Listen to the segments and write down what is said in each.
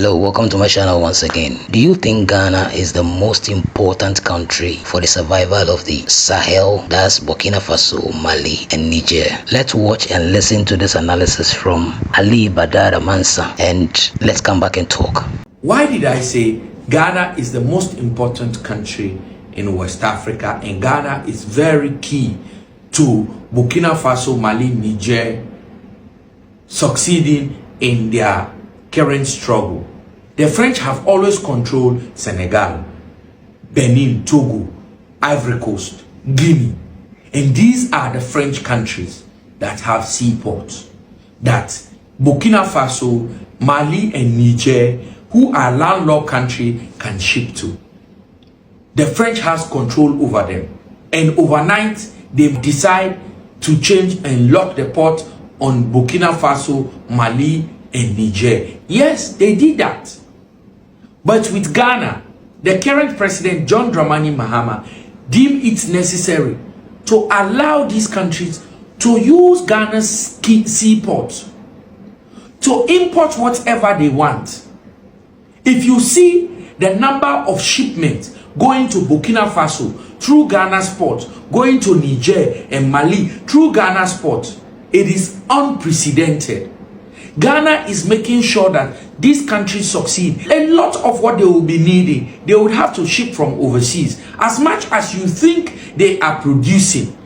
Hello, welcome to my channel once again. Do you think Ghana is the most important country for the survival of the Sahel, that's Burkina Faso, Mali and Niger? Let's watch and listen to this analysis from Ali Badara Mansa and let's come back and talk. Why did I say Ghana is the most important country in West Africa, and Ghana is very key to Burkina Faso, Mali, Niger succeeding in their current struggle? The French have always controlled Senegal, Benin, Togo, Ivory Coast, Guinea, and these are the French countries that have seaports that Burkina Faso, Mali and Niger, who are landlocked country, can ship to. The French has control over them, and overnight they decide to change and lock the port on Burkina Faso, Mali and Niger. Yes, they did that. But with Ghana, the current president John Dramani Mahama deemed it necessary to allow these countries to use Ghana's seaports to import whatever they want. If you see the number of shipments going to Burkina Faso through Ghana's port, going to Niger and Mali through Ghana's port, it is unprecedented. Ghana is making sure that these countries succeed. A lot of what they will be needing, they would have to ship from overseas. As much as you think they are producing,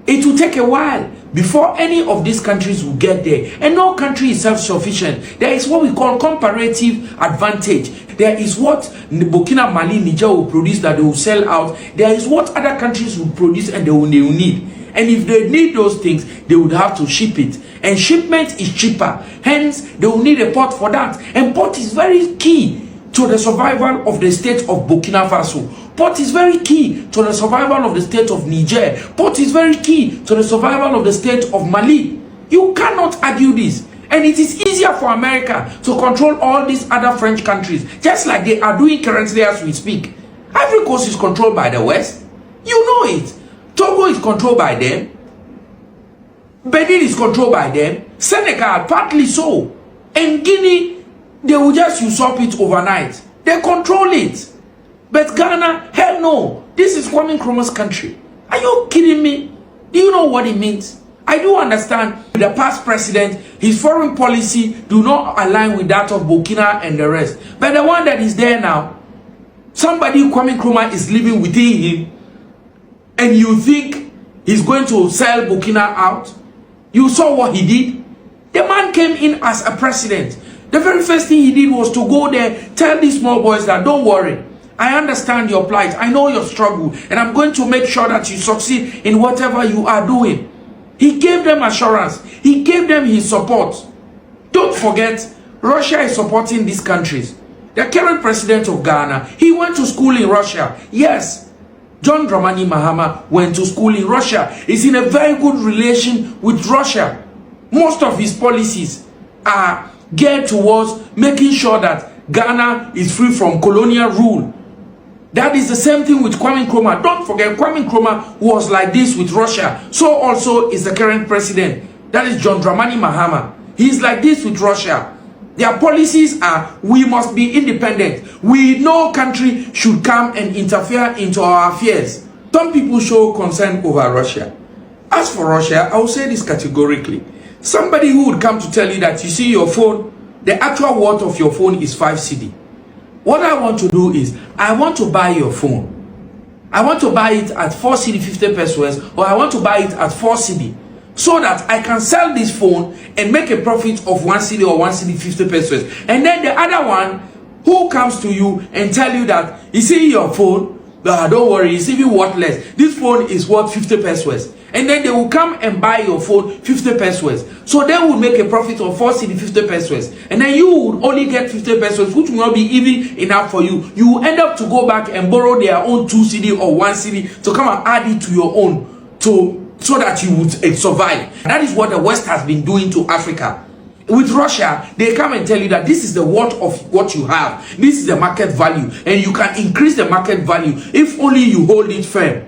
it will take a while before any of these countries will get there. And no country is self-sufficient. There is what we call comparative advantage. There is what Burkina, Mali, Niger will produce that they will sell out. There is what other countries will produce and they will need. And if they need those things, they would have to ship it. And shipment is cheaper. Hence, they will need a port for that. And port is very key to the survival of the state of Burkina Faso. Port is very key to the survival of the state of Niger. Port is very key to the survival of the state of Mali. You cannot argue this. And it is easier for America to control all these other French countries, just like they are doing currently as we speak. Ivory Coast is controlled by the West. You know it. Togo is controlled by them. Benin is controlled by them. Senegal, partly so. And Guinea, they will just usurp it overnight. They control it. But Ghana, hell no. This is KWAME Nkrumah's country. Are you kidding me? Do you know what it means? I do understand the past president, his foreign policy do not align with that of Burkina and the rest. But the one that is there now, somebody KWAME Nkrumah is living within him, and you think he's going to sell Burkina out? You saw what he did? The man came in as a president. The very first thing he did was to go there, tell these small boys that don't worry. I understand your plight. I know your struggle. And I'm going to make sure that you succeed in whatever you are doing. He gave them assurance. He gave them his support. Don't forget, Russia is supporting these countries. The current president of Ghana, he went to school in Russia. Yes. John Dramani Mahama went to school in Russia. He's in a very good relation with Russia. Most of his policies are geared towards making sure that Ghana is free from colonial rule. That is the same thing with KWAME Nkrumah. Don't forget, KWAME Nkrumah was like this with Russia. So also is the current president. That is John Dramani Mahama. He's like this with Russia. Their policies are, we must be independent. No country should come and interfere into our affairs. Some people show concern over Russia. As for Russia, I will say this categorically. Somebody who would come to tell you that you see your phone, the actual worth of your phone is 5 cedi. What I want to do is, I want to buy your phone. I want to buy it at 4 cedi 50 pesos, or I want to buy it at 4 cedi. So that I can sell this phone and make a profit of 1 cedi or 1 cedi 50 pesos. And then the other one who comes to you and tell you that, you see your phone, don't worry, it's even worthless. This phone is worth 50 pesos. And then they will come and buy your phone 50 pesos. So they will make a profit of 4 cedi 50 pesos. And then you would only get 50 pesos, which will not be even enough for you. You will end up to go back and borrow their own 2 cedi or 1 cedi to come and add it to your own so that you would survive. That is what the West has been doing to Africa. With Russia, they come and tell you that this is the worth of what you have. This is the market value. And you can increase the market value if only you hold it firm.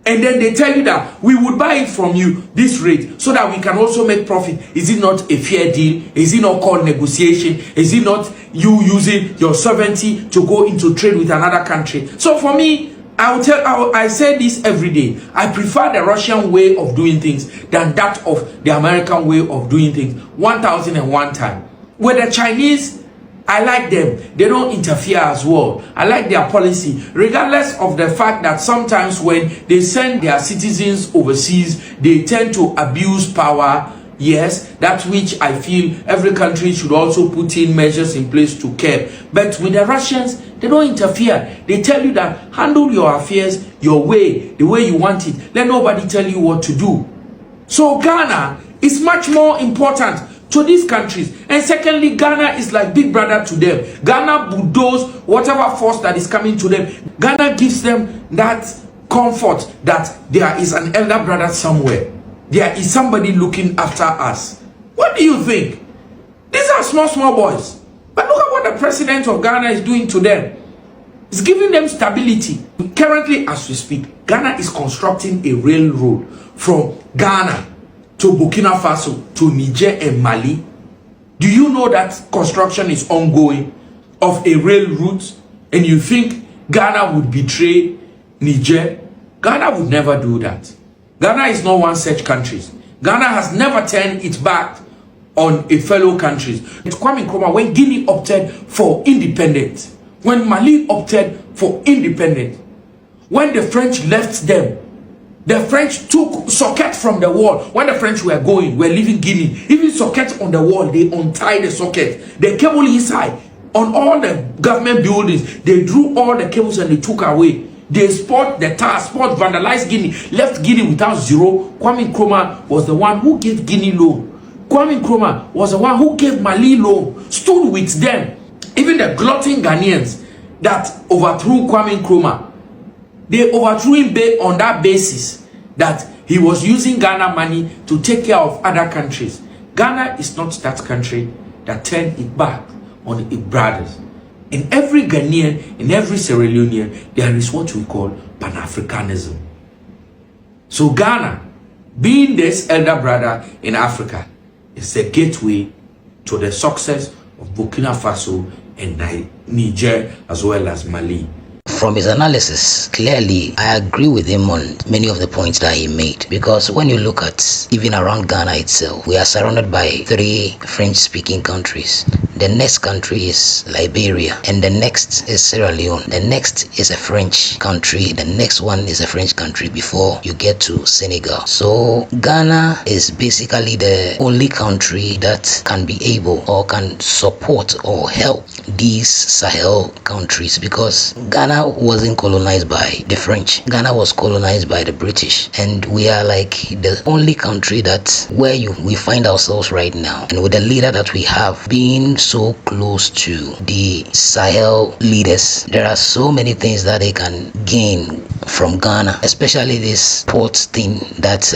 and then they tell you that we would buy it from you this rate so that we can also make profit. Is it not a fair deal? Is it not called negotiation? Is it not you using your sovereignty to go into trade with another country? So for me, I say this every day. I prefer the Russian way of doing things than that of the American way of doing things. 1001 time. With the Chinese, I like them. They don't interfere as well. I like their policy, regardless of the fact that sometimes when they send their citizens overseas, they tend to abuse power. Yes, that which I feel every country should also put in measures in place to curb. But with the Russians, they don't interfere. They tell you that handle your affairs your way, the way you want it. Let nobody tell you what to do. So Ghana is much more important to these countries. And secondly, Ghana is like big brother to them. Ghana bulldoze whatever force that is coming to them. Ghana gives them that comfort that there is an elder brother somewhere. There is somebody looking after us. What do you think? These are small boys. But look at what the president of Ghana is doing to them. It's giving them stability. Currently, as we speak, Ghana is constructing a railroad from Ghana to Burkina Faso to Niger and Mali. Do you know that construction is ongoing of a rail route? And you think Ghana would betray Niger? Ghana would never do that. Ghana is not one such country. Ghana has never turned its back on a fellow country. It's Kwame Nkrumah when Guinea opted for independence, when Mali opted for independence, when the French left them. The French took socket from the wall. When the French were leaving Guinea, even socket on the wall, they untied the socket. The cable inside, on all the government buildings, they drew all the cables and they took away. They spot the task, vandalized Guinea, left Guinea without zero. Kwame Nkrumah was the one who gave Guinea loan. Kwame Nkrumah was the one who gave Mali loan, stood with them. Even the glutton Ghanaians that overthrew Kwame Nkrumah, they overthrew him on that basis that he was using Ghana money to take care of other countries. Ghana is not that country that turned its back on its brothers. In every Ghanaian, in every Sierra Leonean, there is what we call Pan-Africanism. So Ghana, being this elder brother in Africa, is a gateway to the success of Burkina Faso and Niger as well as Mali. From his analysis, clearly, I agree with him on many of the points that he made. Because when you look at even around Ghana itself, we are surrounded by 3 French-speaking countries. The next country is Liberia, and the next is Sierra Leone. The next is a French country. The next one is a French country before you get to Senegal. So Ghana is basically the only country that can be able or can support or help these Sahel countries, because Ghana wasn't colonized by the French. Ghana was colonized by the British, and we are like the only country that we find ourselves right now. And with the leader that we have being so close to the Sahel leaders, there are so many things that they can gain from Ghana, especially this port thing, that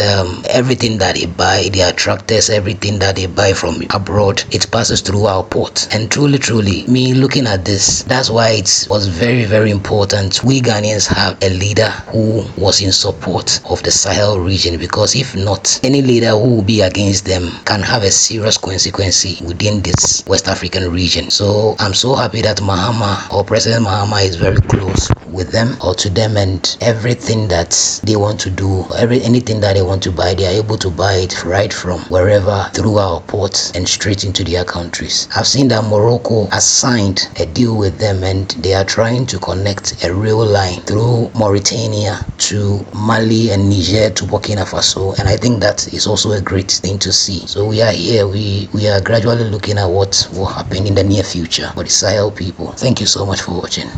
everything that they buy, their tractors, everything that they buy from abroad, it passes through our port. And truly, me looking at this, that's why it was very important we Ghanaians have a leader who was in support of the Sahel region, because if not, any leader who will be against them can have a serious consequence within this West African region. So I'm so happy that Mahama, or President Mahama, is very close with them or to them, and everything that they want to do, anything that they want to buy, they are able to buy it right from wherever through our ports and straight into their countries. I've seen that Morocco has signed a deal with them, and they are trying to connect a rail line through Mauritania to Mali and Niger to Burkina Faso, and I think that is also a great thing to see. So we are here, we are gradually looking at what will happen in the near future for the Sahel people. Thank you so much for watching.